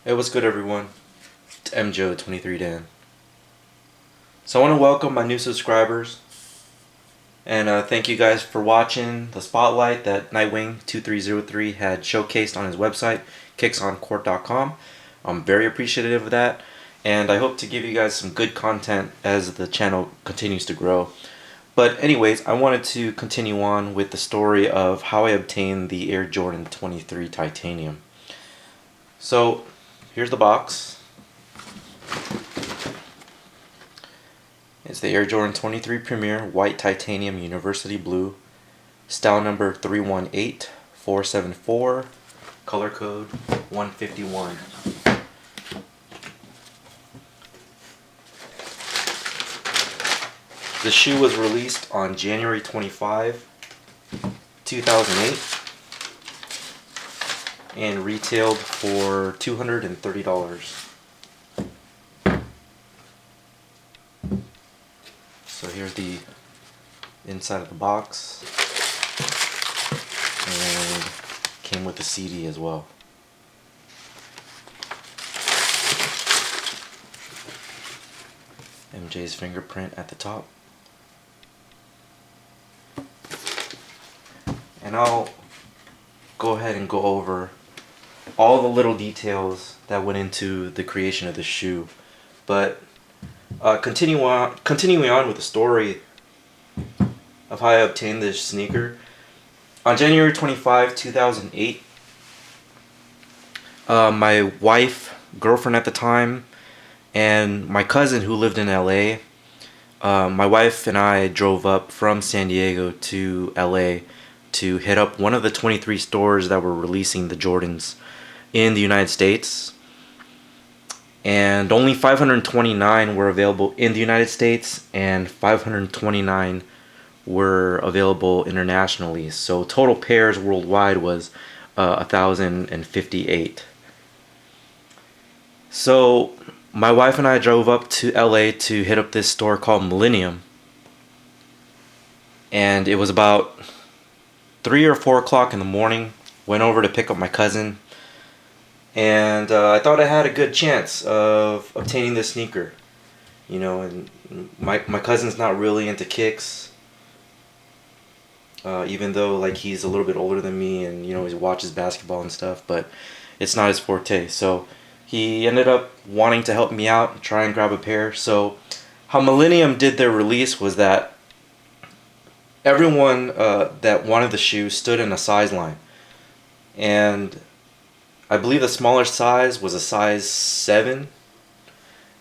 Hey, what's good, everyone? It's MJO23Dan. So I want to welcome my new subscribers and thank you guys for watching the spotlight that Nightwing2303 had showcased on his website, kicksoncourt.com. I'm very appreciative of that, and I hope to give you guys some good content as the channel continues to grow. But anyways, I wanted to continue on with the story of how I obtained the Air Jordan 23 Titanium. So here's the box. It's the Air Jordan 23 Premier White Titanium University Blue, style number 318474, color code 151. The shoe was released on January 25, 2008 and retailed for $230. So here's the inside of the box, and came with the CD as well. MJ's fingerprint at the top. And I'll go ahead and go over all the little details that went into the creation of the shoe. But continuing on with the story of how I obtained this sneaker. On January 25, 2008, my wife, girlfriend at the time, and my cousin who lived in LA, my wife and I drove up from San Diego to LA to hit up one of the 23 stores that were releasing the Jordans in the United States. And only 529 were available in the United States, and 529 were available internationally. So total pairs worldwide was 1,058. So my wife and I drove up to LA to hit up this store called Millennium, and it was about 3 or 4 o'clock in the morning. Went over to pick up my cousin, and I thought I had a good chance of obtaining this sneaker. You know, and my cousin's not really into kicks, even though like he's a little bit older than me, and you know he watches basketball and stuff, but it's not his forte. So he ended up wanting to help me out and try and grab a pair. So how Millennium did their release was that everyone that wanted the shoe stood in a size line, and I believe the smaller size was a size 7,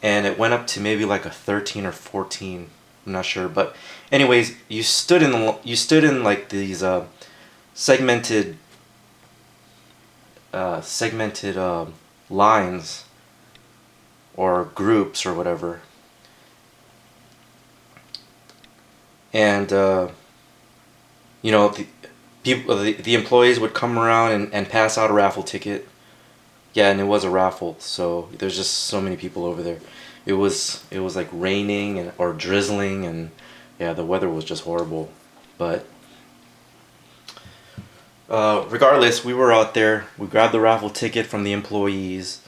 and it went up to maybe like a 13 or 14. I'm not sure, but anyways, you stood in like these segmented lines or groups or whatever, and you know, the employees would come around and pass out a raffle ticket. Yeah, and it was a raffle, so there's just so many people over there. It was like raining or drizzling, and yeah, the weather was just horrible. But regardless, we were out there. We grabbed the raffle ticket from the employees,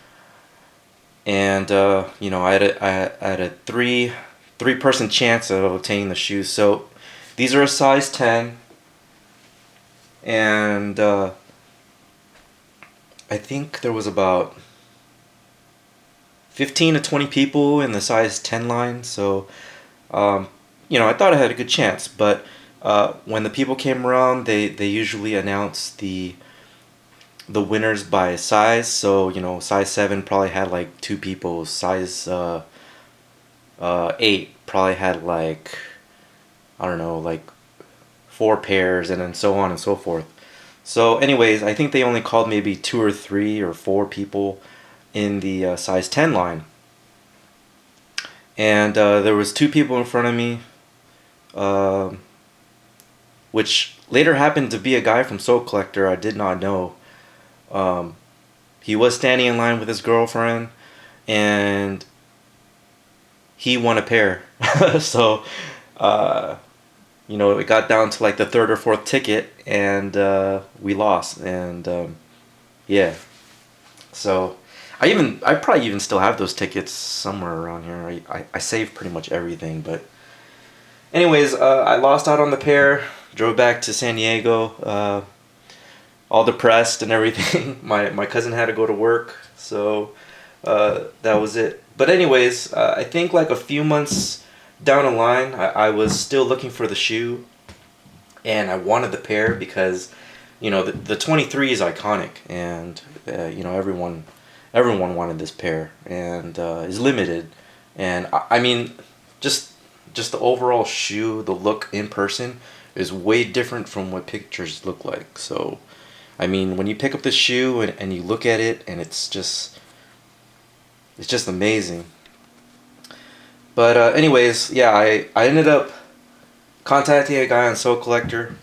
and you know, I had a three-person chance of obtaining the shoes. So these are a size 10, and I think there was about 15 to 20 people in the size 10 line. So you know, I thought I had a good chance. But when the people came around, they usually announce the winners by size. So you know, size 7 probably had like 2 people. Size 8 probably had like, I don't know, like 4 pairs, and then so on and so forth. So anyways, I think they only called maybe 2 or 3 or 4 people in the size 10 line. And there was 2 people in front of me, which later happened to be a guy from Soul Collector. I did not know. He was standing in line with his girlfriend, and he won a pair. So you know, it got down to like the 3rd or 4th ticket, and we lost. And yeah, so I probably even still have those tickets somewhere around here. I saved pretty much everything, but anyways, I lost out on the pair. Drove back to San Diego, all depressed and everything. My cousin had to go to work, so that was it. But anyways, I think like a few months down the line, I was still looking for the shoe, and I wanted the pair because, you know, the 23 is iconic, and you know, everyone wanted this pair, and is limited, and I mean, just the overall shoe, the look in person is way different from what pictures look like. So, I mean, when you pick up the shoe and you look at it, and it's just amazing. But anyways, yeah, I ended up contacting a guy on Soul Collector,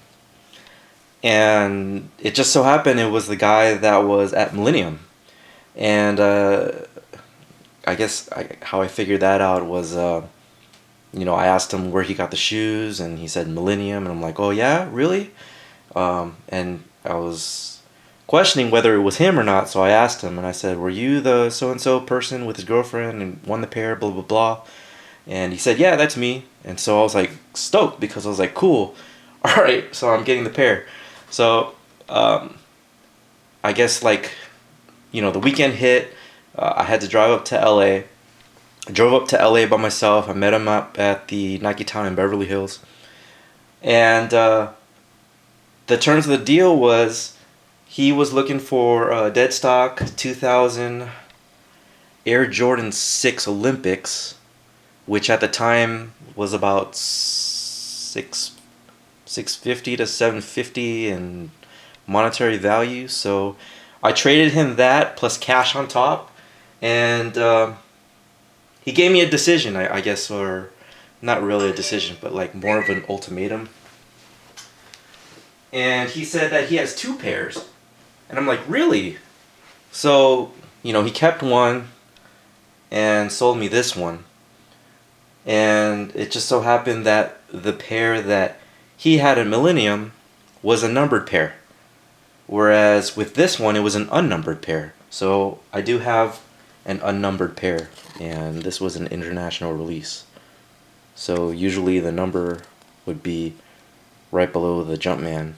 and it just so happened it was the guy that was at Millennium. And I guess how I figured that out was, you know, I asked him where he got the shoes, and he said Millennium, and I'm like, oh yeah, really? And I was questioning whether it was him or not, so I asked him, and I said, were you the so-and-so person with his girlfriend and won the pair, blah, blah, blah? And he said, yeah, that's me. And so I was like stoked, because I was like, cool, all right, so I'm getting the pair. So I guess, like, you know, the weekend hit. I had to drive up to LA. I drove up to LA by myself. I met him up at the Nike Town in Beverly Hills. And the terms of the deal was he was looking for a dead stock 2000 Air Jordan 6 Olympics, which at the time was about $650 to $750 in monetary value. So I traded him that plus cash on top, and he gave me a decision, I guess, or not really a decision, but like more of an ultimatum. And he said that he has two pairs, and I'm like, really? So, you know, he kept one and sold me this one, and it just so happened that the pair that he had at Millennium was a numbered pair. Whereas with this one, it was an unnumbered pair. So I do have an unnumbered pair, and this was an international release. So usually the number would be right below the Jumpman.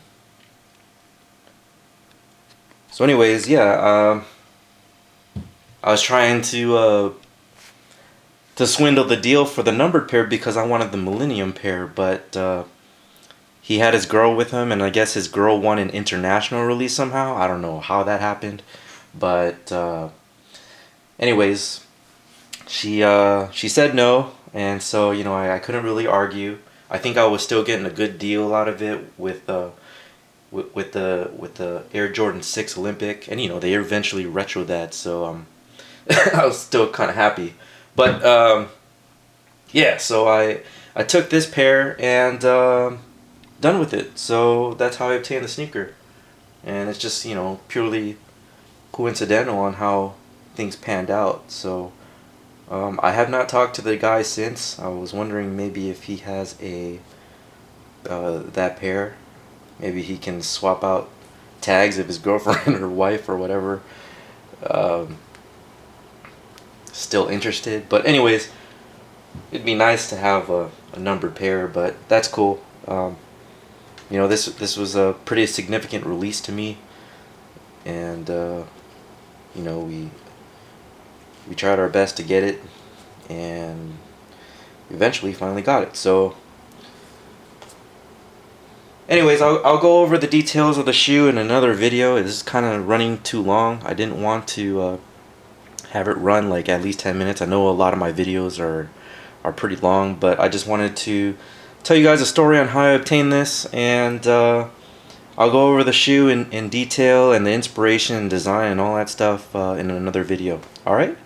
So anyways, yeah, I was trying to swindle the deal for the numbered pair because I wanted the Millennium pair, but he had his girl with him, and I guess his girl won an international release somehow. I don't know how that happened, but anyways, she said no, and so, you know, I couldn't really argue. I think I was still getting a good deal out of it with the Air Jordan 6 Olympic, and you know, they eventually retroed that, so I was still kind of happy. But yeah, so I took this pair and done with it. So that's how I obtained the sneaker, and it's just, you know, purely coincidental on how things panned out. So I have not talked to the guy since. I was wondering maybe if he has a that pair, maybe he can swap out tags of his girlfriend or wife or whatever. Still interested, but anyways, it'd be nice to have a numbered pair, but that's cool. You know, this was a pretty significant release to me, and you know, we tried our best to get it, and eventually finally got it. So anyways, I'll go over the details of the shoe in another video. This is kind of running too long. I didn't want to have it run like at least 10 minutes. I know a lot of my videos are pretty long, but I just wanted to tell you guys a story on how I obtained this, and I'll go over the shoe in detail and the inspiration and design and all that stuff in another video. Alright?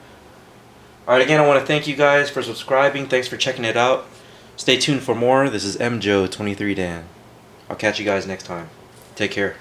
Alright, again, I want to thank you guys for subscribing. Thanks for checking it out. Stay tuned for more. This is MJO23Dan. I'll catch you guys next time. Take care.